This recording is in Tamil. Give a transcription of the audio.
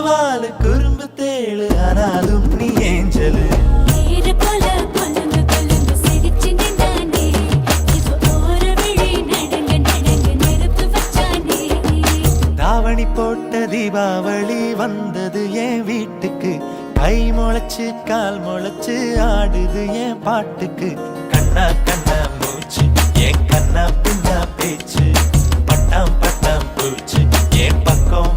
வாழ குறும்பு தேழு ஆனாலும் நீ ஏஞ்சலு தாவணி போட்ட தீபாவளி வந்தது என் வீட்டுக்கு கை முளைச்சு கால் முளைச்சு ஆடுது என் பாட்டுக்கு கண்ணா கண்ணா மூச்சு என் கண்ணா பின்னா பேச்சு பட்டாம் பட்டாம் பூச்சு என் பக்கம்